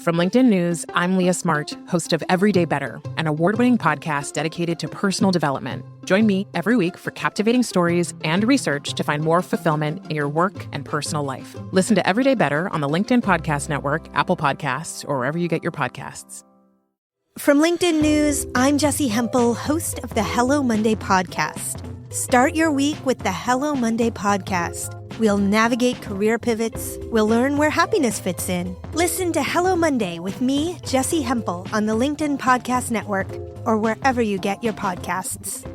From LinkedIn News, I'm Leah Smart, host of Everyday Better, an award-winning podcast dedicated to personal development. Join me every week for captivating stories and research to find more fulfillment in your work and personal life. Listen to Everyday Better on the LinkedIn Podcast Network, Apple Podcasts, or wherever you get your podcasts. From LinkedIn News, I'm Jessie Hempel, host of the Hello Monday podcast. Start your week with the Hello Monday podcast. We'll navigate career pivots. We'll learn where happiness fits in. Listen to Hello Monday with me, Jessie Hempel, on the LinkedIn Podcast Network or wherever you get your podcasts.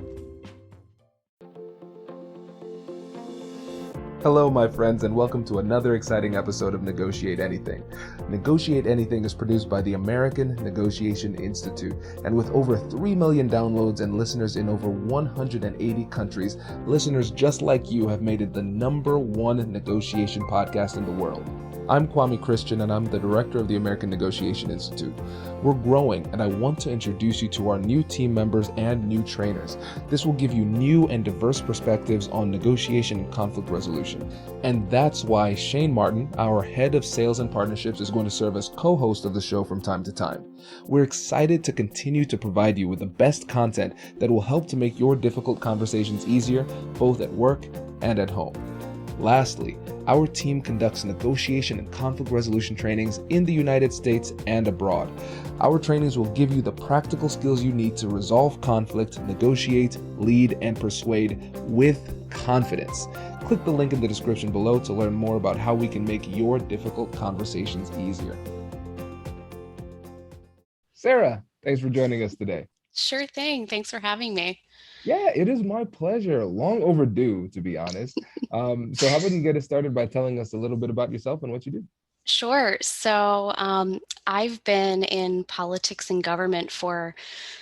Hello, my friends, and welcome to another exciting episode of Negotiate Anything. Negotiate Anything is produced by the American Negotiation Institute, and with over 3 million downloads and listeners in over 180 countries, listeners just like you have made it the #1 negotiation podcast in the world. I'm Kwame Christian, and I'm the director of the American Negotiation Institute. We're growing, and I want to introduce you to our new team members and new trainers. This will give you new and diverse perspectives on negotiation and conflict resolution. And that's why Shane Martin, our head of sales and partnerships, is going to serve as co-host of the show from time to time. We're excited to continue to provide you with the best content that will help to make your difficult conversations easier, both at work and at home. Lastly, our team conducts negotiation and conflict resolution trainings in the United States and abroad. Our trainings will give you the practical skills you need to resolve conflict, negotiate, lead, and persuade with confidence. Click the link in the description below to learn more about how we can make your difficult conversations easier. Sarah, thanks for joining us today. Sure thing. Thanks for having me. Yeah, it is my pleasure. Long overdue, to be honest. So how about you get us started by telling us a little bit about yourself and what you do? Sure. So I've been in politics and government for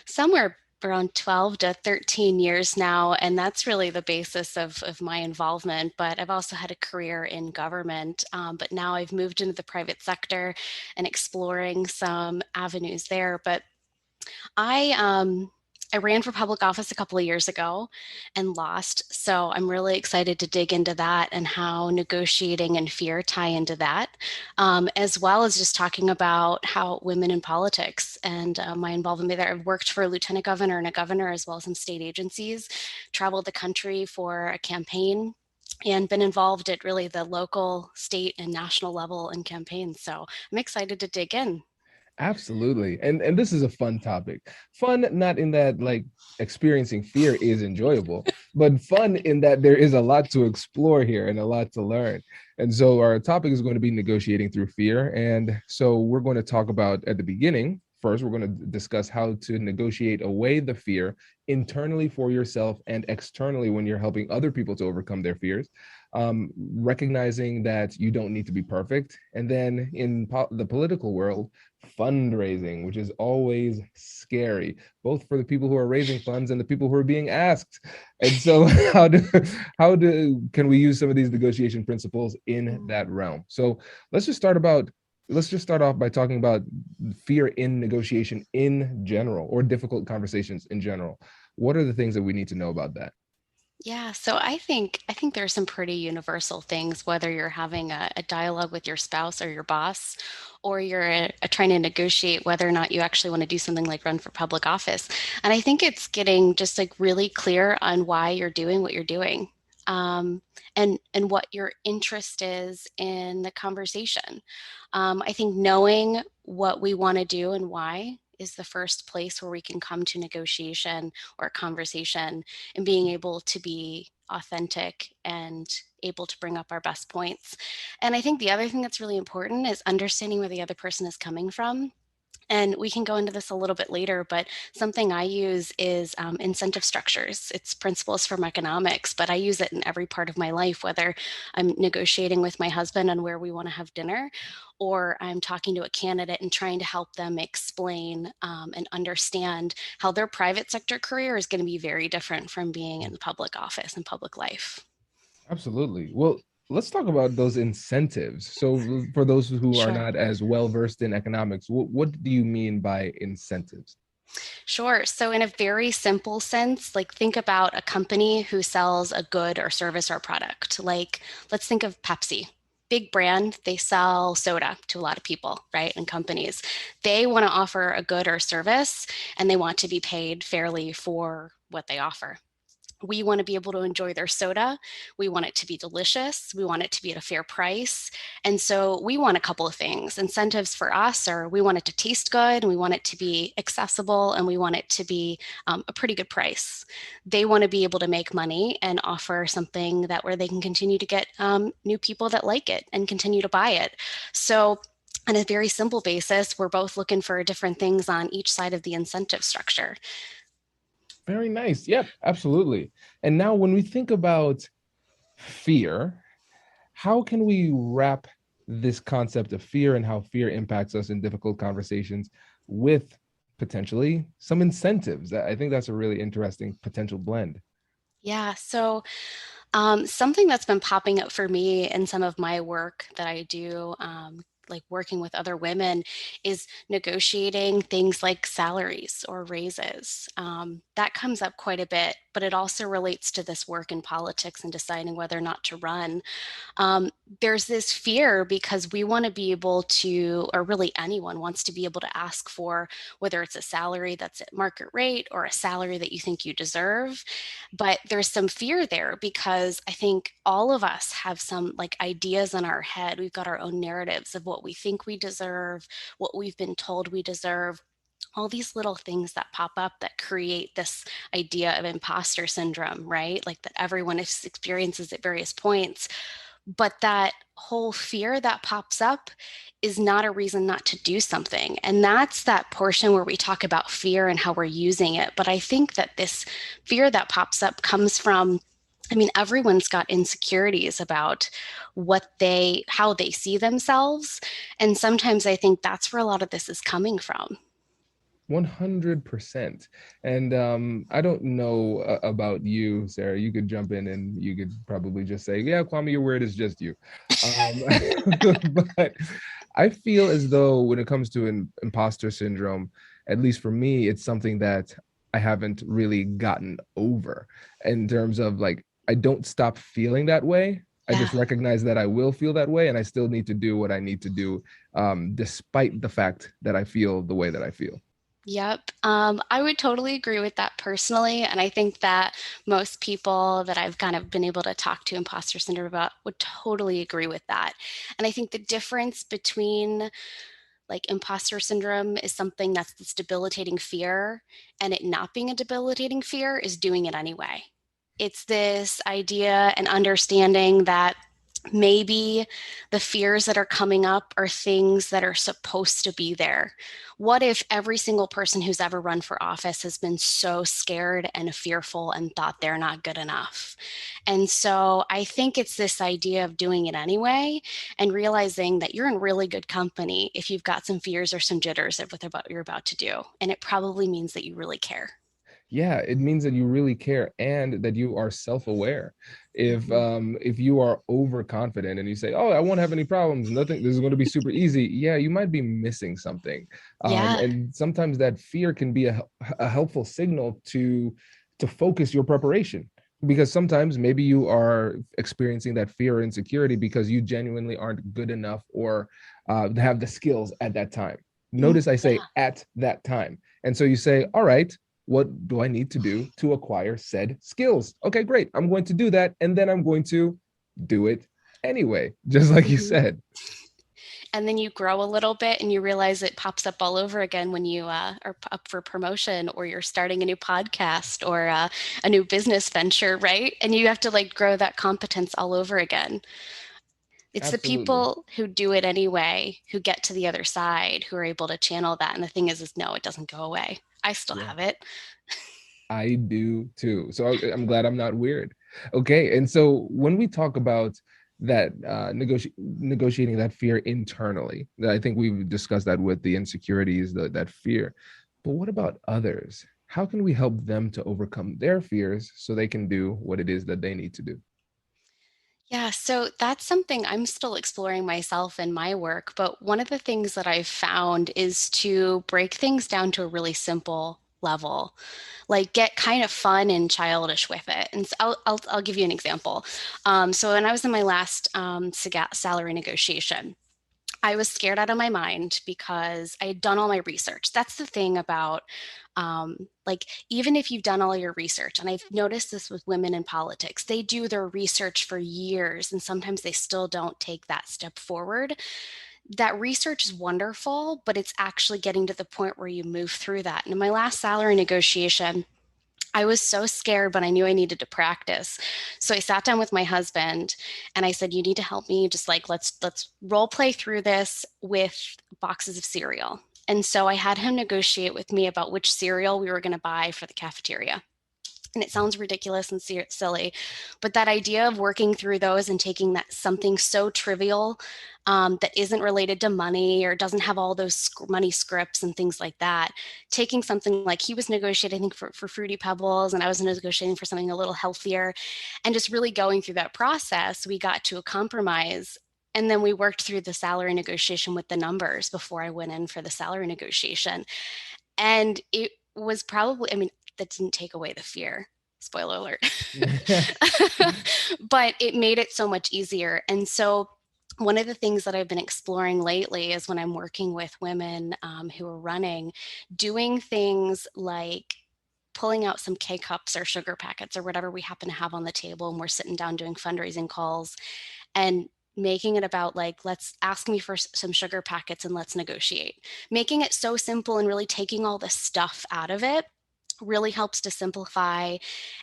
somewhere around 12 to 13 years now, and that's really the basis of my involvement. But I've also had a career in government, but now I've moved into the private sector and exploring some avenues there. But I ran for public office a couple of years ago and lost. So I'm really excited to dig into that and how negotiating and fear tie into that, as well as just talking about how women in politics and my involvement there. I've worked for a lieutenant governor and a governor, as well as some state agencies, traveled the country for a campaign, and been involved at really the local, state, and national level in campaigns. So I'm excited to dig in. Absolutely. And this is a fun topic. Fun, not in that like experiencing fear is enjoyable, but fun in that there is a lot to explore here and a lot to learn. And so our topic is going to be negotiating through fear. And so we're going to talk about at the beginning. First, we're going to discuss how to negotiate away the fear internally for yourself and externally when you're helping other people to overcome their fears. Recognizing that you don't need to be perfect. And then in the political world, fundraising, which is always scary, both for the people who are raising funds and the people who are being asked. And so can we use some of these negotiation principles in that realm? So let's just start off by talking about fear in negotiation in general, or difficult conversations in general. What are the things that we need to know about that? Yeah, so I think there are some pretty universal things, whether you're having a dialogue with your spouse or your boss, or you're trying to negotiate whether or not you actually want to do something like run for public office. And I think it's getting just like really clear on why you're doing what you're doing, and what your interest is in the conversation. I think knowing what we want to do and why is the first place where we can come to negotiation or conversation, and being able to be authentic and able to bring up our best points. And I think the other thing that's really important is understanding where the other person is coming from. And we can go into this a little bit later, but something I use is incentive structures. It's principles from economics, but I use it in every part of my life, whether I'm negotiating with my husband on where we want to have dinner, or I'm talking to a candidate and trying to help them explain and understand how their private sector career is going to be very different from being in the public office and public life. Absolutely. Well, let's talk about those incentives. So for those who are Sure. not as well versed in economics, what do you mean by incentives? Sure. So in a very simple sense, like think about a company who sells a good or service or product. Like let's think of Pepsi. big brand, they sell soda to a lot of people, right? And companies. They want to offer a good or service, and they want to be paid fairly for what they offer. We want to be able to enjoy their soda. We want it to be delicious. We want it to be at a fair price. And so we want a couple of things. Incentives for us are we want it to taste good, and we want it to be accessible, and we want it to be a pretty good price. They want to be able to make money and offer something that where they can continue to get new people that like it and continue to buy it. So on a very simple basis, we're both looking for different things on each side of the incentive structure. Very nice. Yep, absolutely. And now when we think about fear, how can we wrap this concept of fear and how fear impacts us in difficult conversations with potentially some incentives? I think that's a really interesting potential blend. Yeah. So something that's been popping up for me in some of my work that I do, like working with other women, is negotiating things like salaries or raises. That comes up quite a bit, but it also relates to this work in politics and deciding whether or not to run. um, there's this fear because we want to be able to, or really anyone wants to be able to ask for whether it's a salary that's at market rate or a salary that you think you deserve. But there's some fear there because I think all of us have some like ideas in our head. We've got our own narratives of what we think we deserve, what we've been told we deserve, all these little things that pop up that create this idea of imposter syndrome, right? Like that everyone experiences at various points. But that whole fear that pops up is not a reason not to do something. And that's that portion where we talk about fear and how we're using it. But I think that this fear that pops up comes from, I mean, everyone's got insecurities about how they see themselves. And sometimes I think that's where a lot of this is coming from. 100%. And I don't know about you, Sarah. You could jump in and you could probably just say, yeah, Kwame, your word is just you. Um, but I feel as though when it comes to imposter syndrome, at least for me, it's something that I haven't really gotten over in terms of like, I don't stop feeling that way. I Yeah. just recognize that I will feel that way and I still need to do what I need to do, despite the fact that I feel the way that I feel. Yep. I would totally agree with that personally. And I think that most people that I've kind of been able to talk to imposter syndrome about would totally agree with that. And I think the difference between like imposter syndrome is something that's this debilitating fear, and it not being a debilitating fear is doing it anyway. It's this idea and understanding that maybe the fears that are coming up are things that are supposed to be there. What if every single person who's ever run for office has been so scared and fearful and thought they're not good enough? And so I think it's this idea of doing it anyway and realizing that you're in really good company if you've got some fears or some jitters of what you're about to do. And it probably means that you really care. Yeah, it means that you really care and that you are self-aware. Mhm. If you are overconfident and you say, oh, I won't have any problems, nothing, this is going to be super easy, yeah, you might be missing something. Yeah. And sometimes that fear can be a helpful signal to focus your preparation, because sometimes maybe you are experiencing that fear or insecurity because you genuinely aren't good enough or have the skills at that time. Notice I say Yeah. at that time. And so you say, all right, what do I need to do to acquire said skills? Okay, great. I'm going to do that. And then I'm going to do it anyway, just like you Mhm. said. And then you grow a little bit and you realize it pops up all over again when you are up for promotion or you're starting a new podcast or a new business venture, right? And you have to like grow that competence all over again. It's the Absolutely. people who do it anyway, who get to the other side, who are able to channel that. And the thing is no, it doesn't go away. I still Yeah, have it. I do too. So I'm glad I'm not weird. Okay. And so when we talk about that negotiating that fear internally, I think we've discussed that with the insecurities, that fear. But what about others? How can we help them to overcome their fears so they can do what it is that they need to do? Yeah, so that's something I'm still exploring myself in my work. But one of the things that I've found is to break things down to a really simple level. Like get kind of fun and childish with it. And so I'll give you an example. So when I was in my last salary negotiation, I was scared out of my mind because I had done all my research. That's the thing about like, even if you've done all your research, and I've noticed this with women in politics, they do their research for years and sometimes they still don't take that step forward. That research is wonderful, but it's actually getting to the point where you move through that. And in my last salary negotiation, I was so scared, but I knew I needed to practice. So I sat down with my husband and I said, you need to help me. Just like, let's role play through this with boxes of cereal. And so I had him negotiate with me about which cereal we were going to buy for the cafeteria. And it sounds ridiculous and silly, but that idea of working through those and taking that something so trivial that isn't related to money or doesn't have all those money scripts and things like that, taking something like he was negotiating, I think, for Fruity Pebbles, and I was negotiating for something a little healthier, and just really going through that process, we got to a compromise. And then we worked through the salary negotiation with the numbers before I went in for the salary negotiation. And it was probably, I mean, that didn't take away the fear. Spoiler alert. But it made it so much easier. And so one of the things that I've been exploring lately is when I'm working with women who are running, doing things like pulling out some K-cups or sugar packets or whatever we happen to have on the table, and we're sitting down doing fundraising calls and making it about like, let's ask me for some sugar packets and let's negotiate. Making it so simple and really taking all the stuff out of it really helps to simplify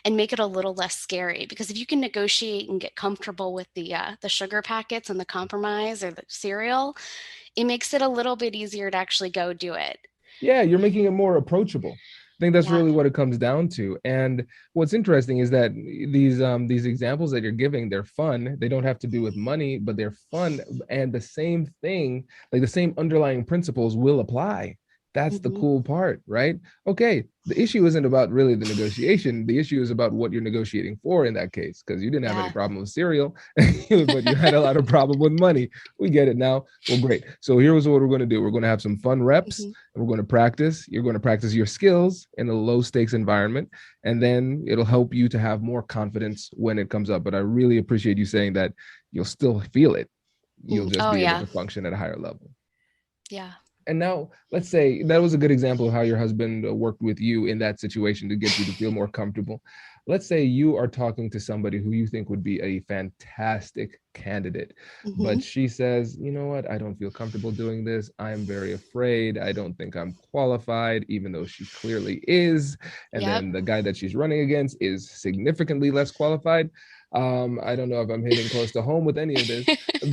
and make it a little less scary, because if you can negotiate and get comfortable with the sugar packets and the compromise or the cereal, it makes it a little bit easier to actually go do it. Yeah, you're making it more approachable. I think that's Yeah. really what it comes down to. And what's interesting is that these examples that you're giving, they're fun. They don't have to do with money, but they're fun. And the same thing, like the same underlying principles will apply. That's the cool part, right? Okay, the issue isn't about really the negotiation. The issue is about what you're negotiating for in that case, because you didn't have any problem with cereal, but you had a lot of problem with money. We get it now. Well, great. So here's what we're going to do. We're going to have some fun reps, and we're going to practice. You're going to practice your skills in a low stakes environment, and then it'll help you to have more confidence when it comes up. But I really appreciate you saying that you'll still feel it. You'll just be able to function at a higher level. Yeah. And now let's say that was a good example of how your husband worked with you in that situation to get you to feel more comfortable. Let's say you are talking to somebody who you think would be a fantastic candidate, but she says, you know what, I don't feel comfortable doing this. I'm very afraid. I don't think I'm qualified, even though she clearly is. And then the guy that she's running against is significantly less qualified. I don't know if I'm hitting close to home with any of this,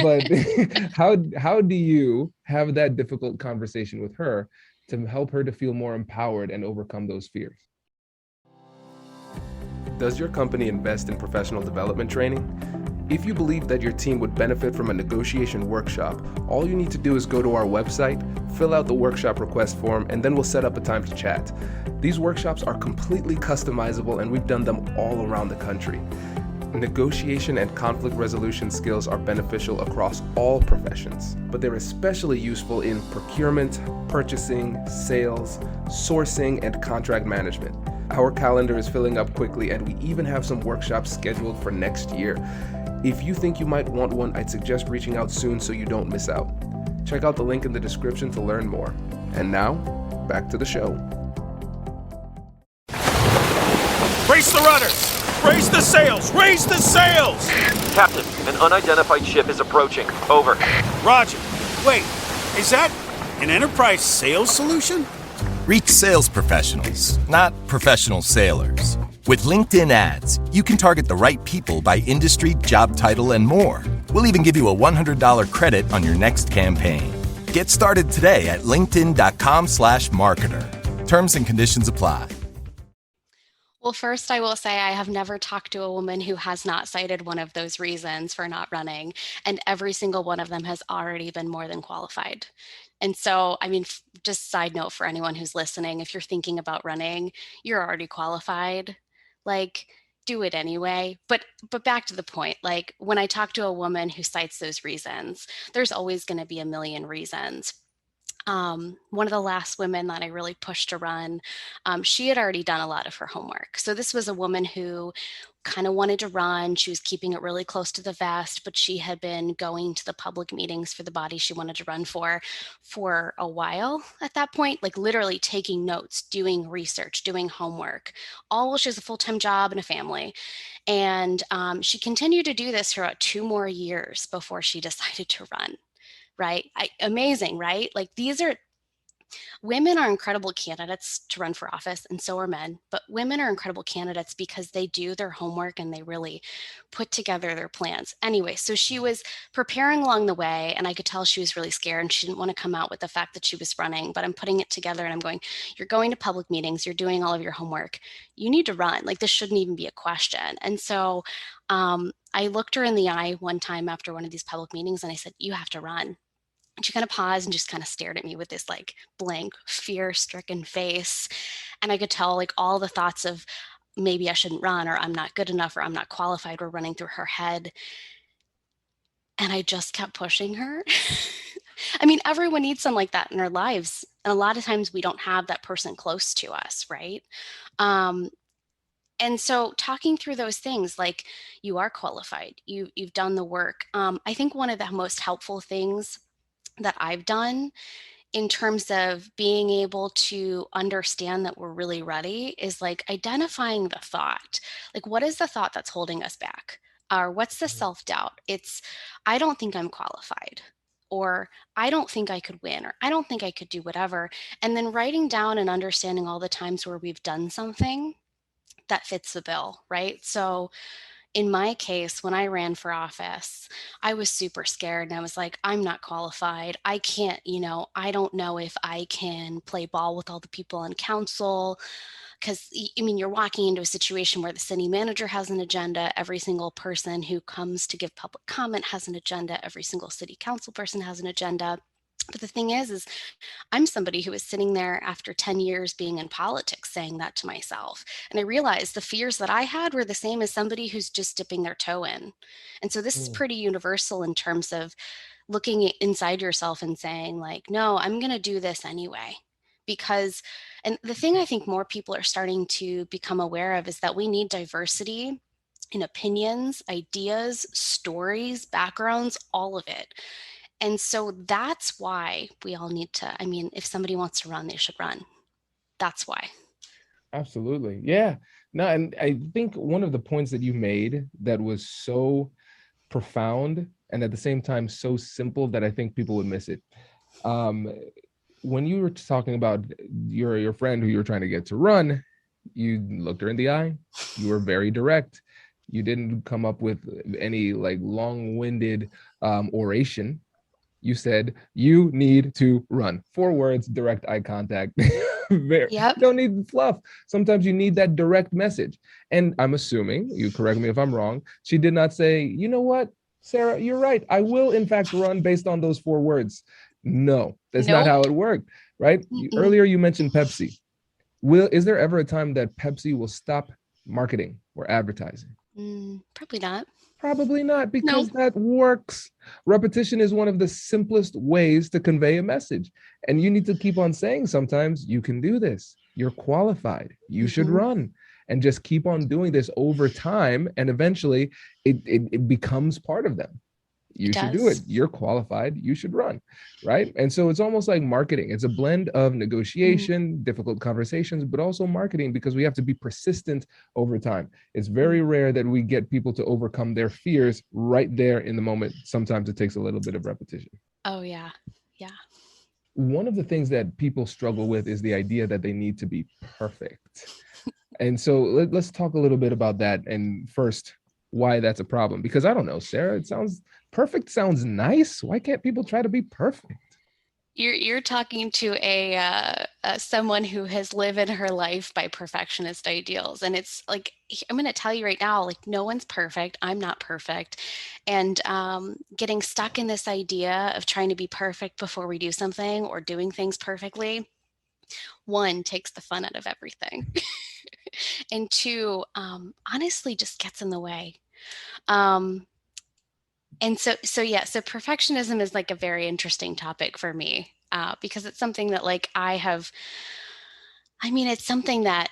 but how do you have that difficult conversation with her to help her to feel more empowered and overcome those fears? Does your company invest in professional development training? If you believe that your team would benefit from a negotiation workshop, all you need to do is go to our website, fill out the workshop request form, and then we'll set up a time to chat. These workshops are completely customizable, and we've done them all around the country. Negotiation and conflict resolution skills are beneficial across all professions, but they're especially useful in procurement, purchasing, sales, sourcing, and contract management. Our calendar is filling up quickly, and we even have some workshops scheduled for next year. If you think you might want one, I'd suggest reaching out soon so you don't miss out. Check out the link in the description to learn more. And now, back to the show. Brace the rudders! Raise the sails! Raise the sails! Captain, an unidentified ship is approaching. Over. Roger. Wait, is that an enterprise sales solution? Reach sales professionals, not professional sailors. With LinkedIn ads, you can target the right people by industry, job title, and more. We'll even give you a $100 credit on your next campaign. Get started today at linkedin.com/marketer. Terms and conditions apply. Well, first, I will say I have never talked to a woman who has not cited one of those reasons for not running, and every single one of them has already been more than qualified. And so, I mean, just side note for anyone who's listening, if you're thinking about running, you're already qualified. Like, do it anyway. But back to the point, like when I talk to a woman who cites those reasons, there's always going to be a million reasons. one of the last women that I really pushed to run, she had already done a lot of her homework. So this was a woman who kind of wanted to run. She was keeping it really close to the vest, but she had been going to the public meetings for the body she wanted to run for a while at that point, like literally taking notes, doing research, doing homework, all while she has a full-time job and a family. And she continued to do this for about 2 more years before she decided to run. Right? Amazing, right? Like women are incredible candidates to run for office, and so are men. But women are incredible candidates because they do their homework and they really put together their plans. Anyway, so she was preparing along the way, and I could tell she was really scared and she didn't want to come out with the fact that she was running. But I'm putting it together and I'm going, you're going to public meetings, you're doing all of your homework. You need to run. Like, this shouldn't even be a question. And so I looked her in the eye one time after one of these public meetings and I said, you have to run. And she kind of paused and just kind of stared at me with this like blank, fear-stricken face. And I could tell like all the thoughts of maybe I shouldn't run, or I'm not good enough, or I'm not qualified, were running through her head. And I just kept pushing her. I mean, everyone needs someone like that in their lives. And a lot of times we don't have that person close to us, right? Um, and so talking through those things, like, you are qualified, you've done the work. I think one of the most helpful things that I've done in terms of being able to understand that we're really ready is like identifying the thought. Like, what is the thought that's holding us back? Or what's the self-doubt? It's, I don't think I'm qualified, or I don't think I could win, or I don't think I could do whatever. And then writing down and understanding all the times where we've done something that fits the bill, right? So in my case, when I ran for office, I was super scared and I was like, I'm not qualified. I can't, I don't know if I can play ball with all the people on council. Because, I mean, you're walking into a situation where the city manager has an agenda. Every single person who comes to give public comment has an agenda. Every single city council person has an agenda. But the thing is I'm somebody who was sitting there after 10 years being in politics saying that to myself. And I realized the fears that I had were the same as somebody who's just dipping their toe in. And so this is pretty universal in terms of looking inside yourself and saying, like, no, I'm going to do this anyway. Because, and the thing I think more people are starting to become aware of is that we need diversity in opinions, ideas, stories, backgrounds, all of it. And so that's why we all need to, I mean, if somebody wants to run, they should run. That's why. Absolutely. Yeah. No, and I think one of the points that you made that was so profound and at the same time so simple that I think people would miss it. When you were talking about your friend who you were trying to get to run, you looked her in the eye. You were very direct. You didn't come up with any like long-winded oration. You said, you need to run. 4 words, direct eye contact. Yep. Don't need fluff. Sometimes you need that direct message. And I'm assuming, you correct me if I'm wrong, she did not say, you know what, Sarah, you're right. I will in fact run based on those 4 words. No, that's not how it worked, right? Earlier you mentioned Pepsi. Is there ever a time that Pepsi will stop marketing or advertising? Probably not. Probably not, because that works. Repetition is one of the simplest ways to convey a message. And you need to keep on saying sometimes, you can do this. You're qualified. You should run. And just keep on doing this over time. And eventually it becomes part of them. You should do it. You're qualified. You should run. Right. And so it's almost like marketing. It's a blend of negotiation, difficult conversations, but also marketing, because we have to be persistent over time. It's very rare that we get people to overcome their fears right there in the moment. Sometimes it takes a little bit of repetition. Oh, yeah. Yeah. One of the things that people struggle with is the idea that they need to be perfect. And so let's talk a little bit about that. And first, why that's a problem, because I don't know, Sarah, perfect sounds nice. Why can't people try to be perfect? You're talking to a someone who has lived in her life by perfectionist ideals, and it's like, I'm going to tell you right now, like, no one's perfect. I'm not perfect, and getting stuck in this idea of trying to be perfect before we do something, or doing things perfectly, 1, takes the fun out of everything, and 2, honestly, just gets in the way. And so perfectionism is like a very interesting topic for me. because it's something that like it's something that,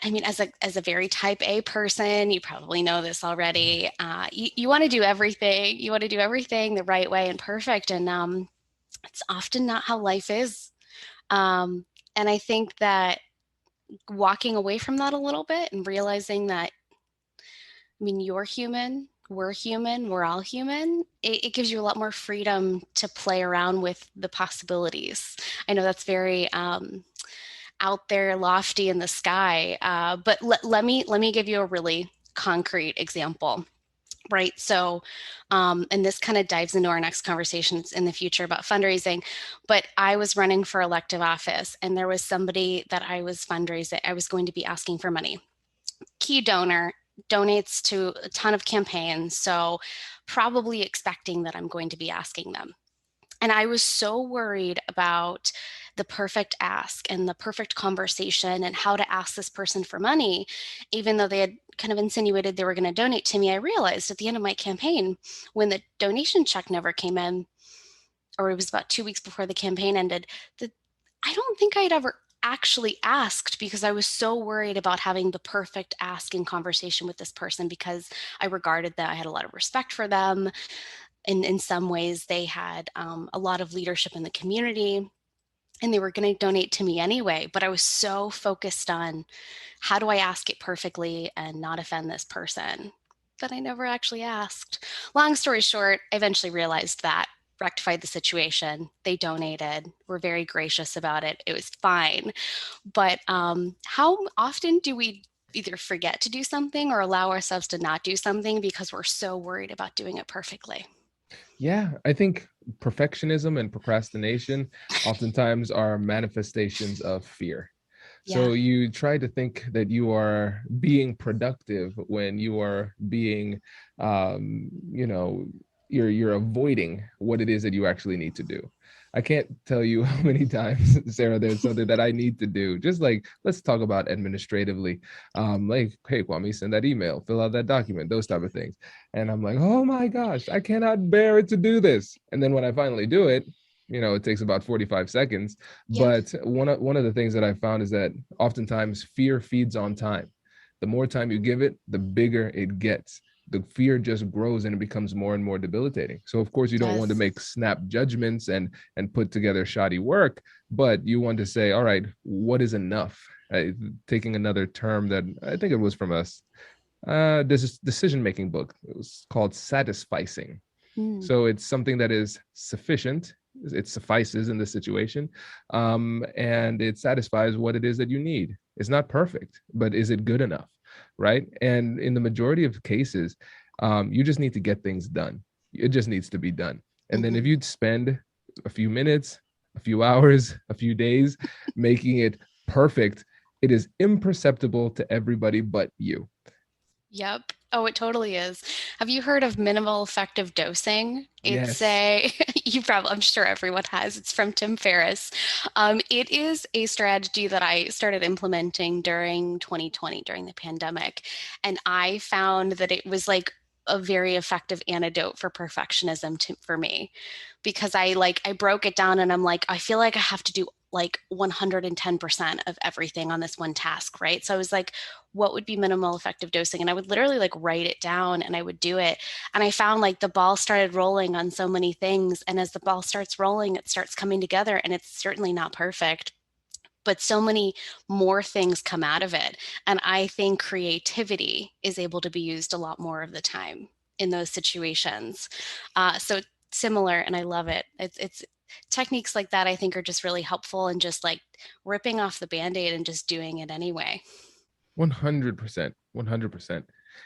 as a very type A person, you probably know this already. You want to do everything. You want to do everything the right way and perfect. And it's often not how life is. And I think that walking away from that a little bit and realizing that, you're human, we're all human. It gives you a lot more freedom to play around with the possibilities. I know that's very out there, lofty in the sky, but let me give you a really concrete example. Right. So, and this kind of dives into our next conversations in the future about fundraising. But I was running for elective office, and there was somebody that I was fundraising. I was going to be asking for money. Key donor donates to a ton of campaigns. So, probably expecting that I'm going to be asking them. And I was so worried about the perfect ask and the perfect conversation and how to ask this person for money, even though they had kind of insinuated they were going to donate to me. I realized at the end of my campaign, when the donation check never came in, or it was about 2 weeks before the campaign ended, that I don't think I'd ever actually asked, because I was so worried about having the perfect ask and conversation with this person, because I regarded that I had a lot of respect for them. In some ways, they had a lot of leadership in the community, and they were going to donate to me anyway. But I was so focused on how do I ask it perfectly and not offend this person that I never actually asked. Long story short, I eventually realized that, rectified the situation. They donated, were very gracious about it. It was fine. But how often do we either forget to do something or allow ourselves to not do something because we're so worried about doing it perfectly? Yeah, I think perfectionism and procrastination oftentimes are manifestations of fear. Yeah. So you try to think that you are being productive when you are being, you know, you're avoiding what it is that you actually need to do. I can't tell you how many times, Sarah, there's something that I need to do. Just like, let's talk about administratively. Like, hey, Kwame, send that email, fill out that document, those type of things. And I'm like, oh my gosh, I cannot bear it to do this. And then when I finally do it, it takes about 45 seconds. Yeah. But one of the things that I found is that oftentimes fear feeds on time. The more time you give it, the bigger it gets. The fear just grows and it becomes more and more debilitating. So of course you don't want to Yes. make snap judgments and put together shoddy work, but you want to say, all right, what is enough? Taking another term that I think it was from us, this decision-making book. It was called satisficing. Mm. So it's something that is sufficient. It suffices in the situation, and it satisfies what it is that you need. It's not perfect, but is it good enough, right? And in the majority of cases, you just need to get things done. It just needs to be done. And then if Mhm. you'd spend a few minutes, a few hours, a few days making it perfect, it is imperceptible to everybody but you. Yep. Oh, it totally is. Have you heard of minimal effective dosing? It's Yes. a, I'm sure everyone has. It's from Tim Ferriss. It is a strategy that I started implementing during 2020, during the pandemic. And I found that it was like a very effective antidote for perfectionism for me, because I broke it down and I'm like, I feel like I have to do like 110% of everything on this one task, right? So I was like, what would be minimal effective dosing? And I would literally like write it down and I would do it. And I found like the ball started rolling on so many things. And as the ball starts rolling, it starts coming together, and it's certainly not perfect, but so many more things come out of it. And I think creativity is able to be used a lot more of the time in those situations. So similar, and I love it. It's techniques like that I think are just really helpful, and just like ripping off the band-aid and just doing it anyway. 100%, 100%.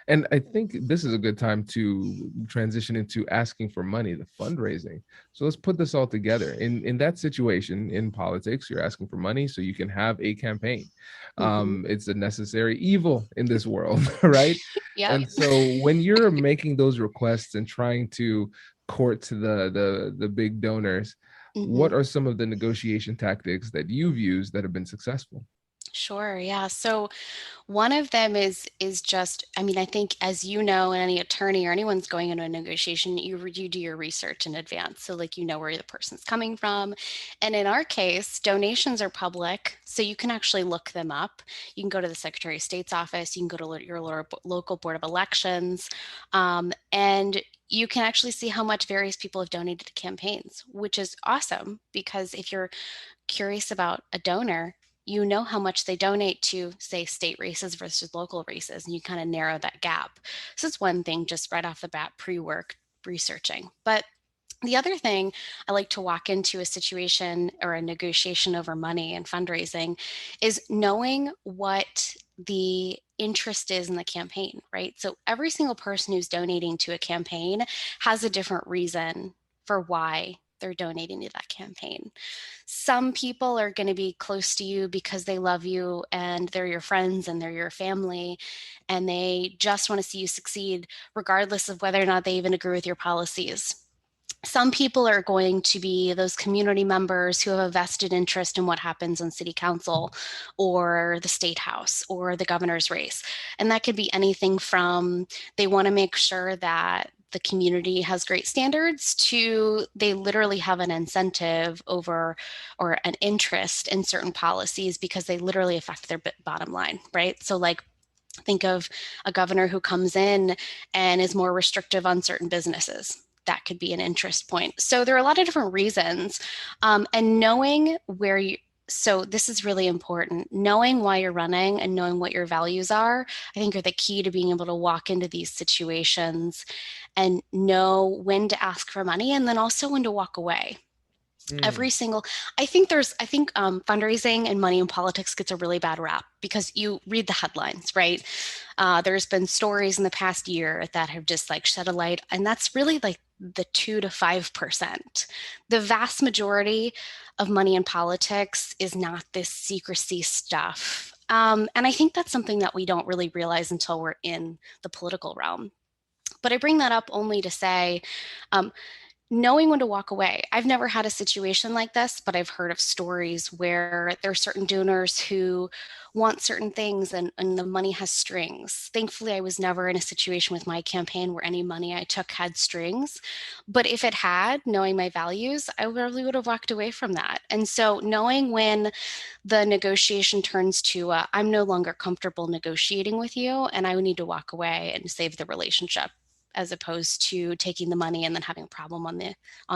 And I think this is a good time to transition into asking for money, the fundraising. So let's put this all together. In that situation in politics, you're asking for money so you can have a campaign. Hmm. It's a necessary evil in this world, right? Yep. And so when you're making those requests and trying to court to the big donors, Hmm. what are some of the negotiation tactics that you've used that have been successful? Sure. Yeah. So one of them is just, I mean, I think as you know, and any attorney or anyone's going into a negotiation, you do your research in advance. So like you know where the person's coming from. And in our case, donations are public, so you can actually look them up. You can go to the Secretary of State's office, you can go to your local Board of Elections, and you can actually see how much various people have donated to campaigns, which is awesome because if you're curious about a donor, you know how much they donate to, say, state races versus local races, and you kind of narrow that gap. So it's one thing just right off the bat, pre-work researching. But the other thing I like to walk into a situation or a negotiation over money and fundraising is knowing what the interest is in the campaign, right? So every single person who's donating to a campaign has a different reason for why they're donating to that campaign. Some people are going to be close to you because they love you and they're your friends and they're your family and they just want to see you succeed regardless of whether or not they even agree with your policies. Some people are going to be those community members who have a vested interest in what happens on city council or the state house or the governor's race. And that could be anything from they want to make sure that the community has great standards to they literally have an incentive over or an interest in certain policies because they literally affect their bottom line, right? So like think of a governor who comes in and is more restrictive on certain businesses. That could be an interest point. So there are a lot of different reasons. And knowing where you, so this is really important. Knowing why you're running and knowing what your values are, I think are the key to being able to walk into these situations and know when to ask for money and then also when to walk away. Every single, I think fundraising and money in politics gets a really bad rap because you read the headlines, right? There's been stories in the past year that have just like shed a light, and that's really like the 2 to 5%. The vast majority of money in politics is not this secrecy stuff. And I think that's something that we don't really realize until we're in the political realm. But I bring that up only to say, um, knowing when to walk away. I've never had a situation like this, but I've heard of stories where there are certain donors who want certain things and the money has strings. Thankfully, I was never in a situation with my campaign where any money I took had strings. But if it had, knowing my values, I probably would have walked away from that. And so knowing when the negotiation turns to, I'm no longer comfortable negotiating with you and I would need to walk away and save the relationship as opposed to taking the money and then having a problem on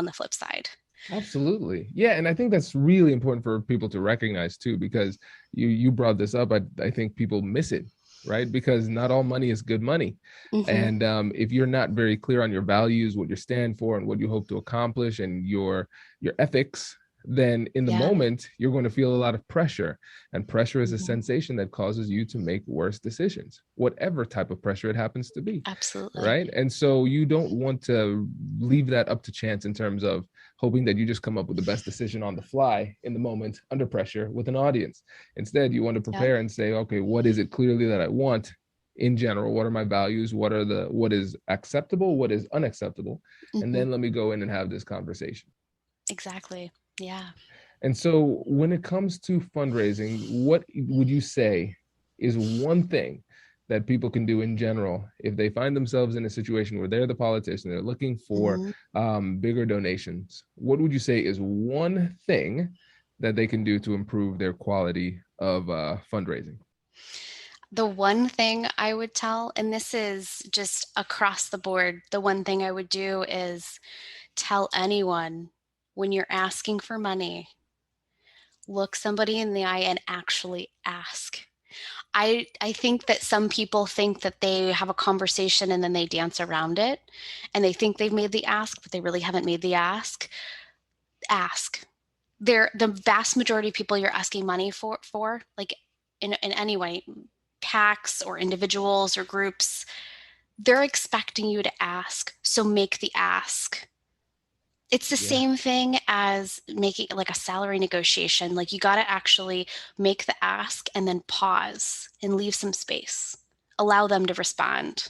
the flip side. Absolutely. Yeah. And I think that's really important for people to recognize too, because you brought this up. I think people miss it, right? Because not all money is good money. Mm-hmm. And if you're not very clear on your values, what you stand for and what you hope to accomplish and your ethics, then in the Yeah. moment, you're going to feel a lot of pressure. And pressure is a Mm-hmm. sensation that causes you to make worse decisions, whatever type of pressure it happens to be. Absolutely. Right. And so you don't want to leave that up to chance in terms of hoping that you just come up with the best decision on the fly in the moment under pressure with an audience. Instead, you want to prepare and say, okay, what is it clearly that I want in general? What are my values? What is acceptable? What is unacceptable? Mm-hmm. And then let me go in and have this conversation. Exactly. Yeah. And so when it comes to fundraising, what would you say is one thing that people can do in general if they find themselves in a situation where they're the politician, they're looking for bigger donations? What would you say is one thing that they can do to improve their quality of fundraising? The one thing I would tell, and this is just across the board, the one thing I would do is tell anyone when you're asking for money, look somebody in the eye and actually ask. I think that some people think that they have a conversation and then they dance around it and they think they've made the ask, but they really haven't made the ask. Ask. The vast majority of people you're asking money for like in any way, PACs or individuals or groups, they're expecting you to ask. So make the ask. It's the same thing as making like a salary negotiation. Like you got to actually make the ask and then pause and leave some space. Allow them to respond.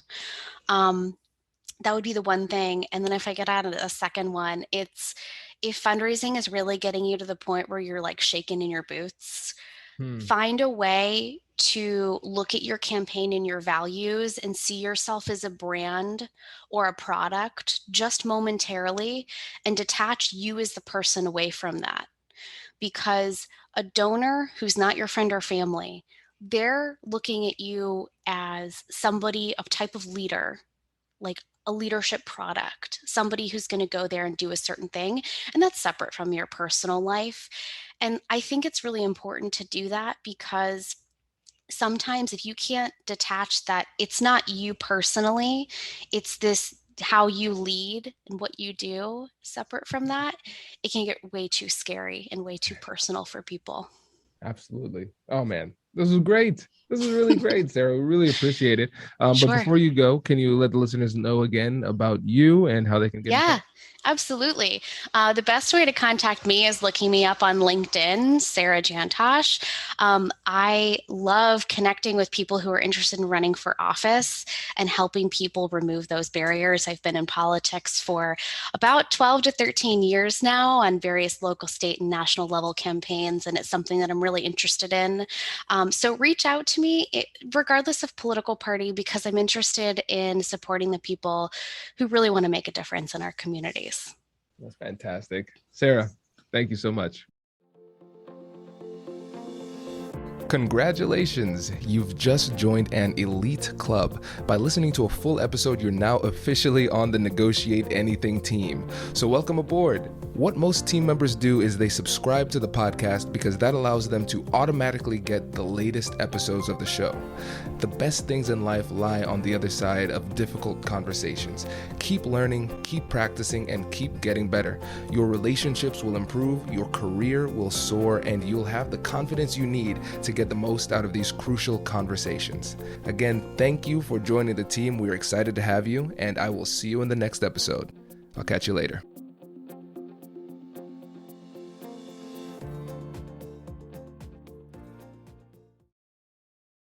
That would be the one thing. And then if I get out of a second one, it's if fundraising is really getting you to the point where you're like shaking in your boots, Find a way to look at your campaign and your values and see yourself as a brand or a product just momentarily, and detach you as the person away from that. Because a donor who's not your friend or family, they're looking at you as somebody, a type of leader, like a leadership product, somebody who's going to go there and do a certain thing. And that's separate from your personal life. And I think it's really important to do that, because sometimes if you can't detach that it's not you personally, it's this how you lead and what you do separate from that, it can get way too scary and way too personal for people. Absolutely. Oh man, this was great. This is really great, Sarah. We really appreciate it. But Sure. before you go, can you let the listeners know again about you and how they can get in Yeah, touch? absolutely. The best way to contact me is looking me up on LinkedIn, Sarah JanTausch. I love connecting with people who are interested in running for office and helping people remove those barriers. I've been in politics for about 12 to 13 years now on various local, state, and national level campaigns, and it's something that I'm really interested in. So reach out to me, regardless of political party, because I'm interested in supporting the people who really want to make a difference in our communities. That's fantastic. Sarah, thank you so much. Congratulations! You've just joined an elite club. By listening to a full episode, you're now officially on the Negotiate Anything team. So welcome aboard. What most team members do is they subscribe to the podcast because that allows them to automatically get the latest episodes of the show. The best things in life lie on the other side of difficult conversations. Keep learning, keep practicing, and keep getting better. Your relationships will improve, your career will soar, and you'll have the confidence you need to get the most out of these crucial conversations. Again, thank you for joining the team. We're excited to have you, and I will see you in the next episode. I'll catch you later.